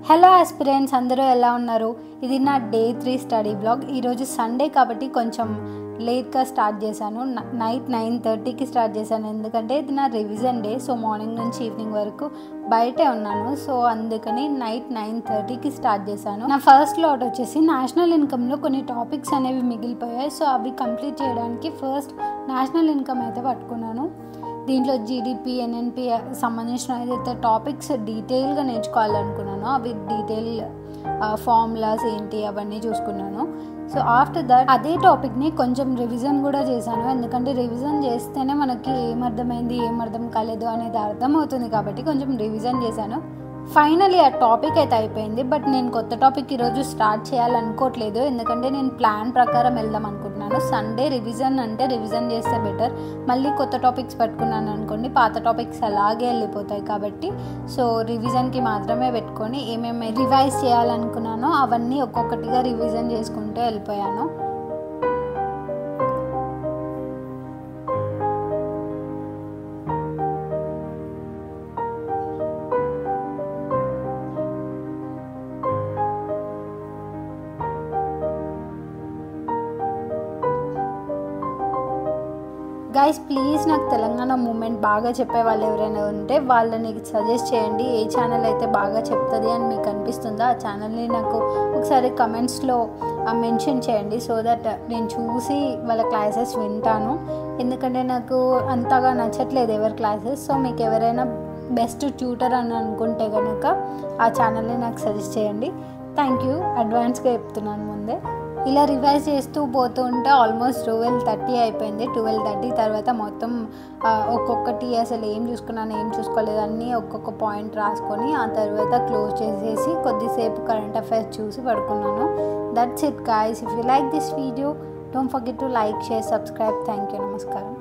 Hello aspirants, అందరూ ఎలా ఉన్నారు? ఇది నా డే 3 స్టడీ బ్లాగ్. ఈరోజు సండే కాబట్టి కొంచెం లేట్గా స్టార్ట్ చేశాను. నైట్ 9:30కి స్టార్ట్ చేశాను, ఎందుకంటే ఇది నా రివిజన్ డే. సో మార్నింగ్ నుంచి ఈవినింగ్ వరకు బయటే ఉన్నాను. సో అందుకని నైట్ 9:30కి స్టార్ట్ చేశాను. నా ఫస్ట్ లాట్ వచ్చేసి నేషనల్ ఇన్కమ్లో కొన్ని టాపిక్స్ అనేవి మిగిలిపోయాయి. సో అవి కంప్లీట్ చేయడానికి ఫస్ట్ నేషనల్ ఇన్కమ్ అయితే పట్టుకున్నాను. దీంట్లో జీడిపి, ఎన్ఎన్పి సంబంధించిన ఏదైతే టాపిక్స్ డీటెయిల్గా నేర్చుకోవాలనుకున్నానో అవి డీటెయిల్ ఫార్ములాస్ ఏంటి అవన్నీ చూసుకున్నాను. సో ఆఫ్టర్ దట్ అదే టాపిక్ని కొంచెం రివిజన్ కూడా చేశాను, ఎందుకంటే రివిజన్ చేస్తేనే మనకి ఏమర్థమైంది ఏమర్థం కాలేదు అనేది అర్థమవుతుంది కాబట్టి కొంచెం రివిజన్ చేశాను. ఫైనలీ ఆ టాపిక్ అయితే అయిపోయింది. బట్ నేను కొత్త టాపిక్ ఈరోజు స్టార్ట్ చేయాలనుకోవట్లేదు, ఎందుకంటే నేను ప్లాన్ ప్రకారం వెళ్దాం అనుకుంటున్నాను. సండే రివిజన్ అంటే రివిజన్ చేస్తే బెటర్. మళ్ళీ కొత్త టాపిక్స్ పట్టుకున్నాను అనుకోండి, పాత టాపిక్స్ అలాగే వెళ్ళిపోతాయి. కాబట్టి సో రివిజన్కి మాత్రమే పెట్టుకొని ఏమేమి రివైజ్ చేయాలనుకున్నానో అవన్నీ ఒక్కొక్కటిగా రివిజన్ చేసుకుంటూ వెళ్ళిపోయాను. గైస్, ప్లీజ్ నాకు తెలంగాణ మూమెంట్ బాగా చెప్పే వాళ్ళు ఎవరైనా ఉంటే వాళ్ళని సజెస్ట్ చేయండి. ఏ ఛానల్ అయితే బాగా చెప్తుంది అని మీకు అనిపిస్తుందో ఆ ఛానల్ని నాకు ఒకసారి కమెంట్స్లో మెన్షన్ చేయండి, సో దట్ నేను చూసి వాళ్ళ క్లాసెస్ వింటాను. ఎందుకంటే నాకు అంతగా నచ్చట్లేదు ఎవరి క్లాసెస్. సో మీకు ఎవరైనా బెస్ట్ ట్యూటర్ అని అనుకుంటే కనుక ఆ ఛానల్ని నాకు సజెస్ట్ చేయండి. థ్యాంక్ యూ, అడ్వాన్స్గా చెప్తున్నాను ముందే. ఇలా రివైజ్ చేస్తూ పోతూ ఉంటే ఆల్మోస్ట్ 12:30 అయిపోయింది. 12:30 తర్వాత మొత్తం ఒక్కొక్కటి అసలు ఏం చూసుకున్నాను ఏం చూసుకోలేదు అన్నీ ఒక్కొక్క పాయింట్ రాసుకొని ఆ తర్వాత క్లోజ్ చేసేసి కొద్దిసేపు కరెంట్ అఫైర్స్ చూసి పడుకున్నాను. That's it guys. If you like this video, don't forget to like, share, subscribe. Thank you. నమస్కారం.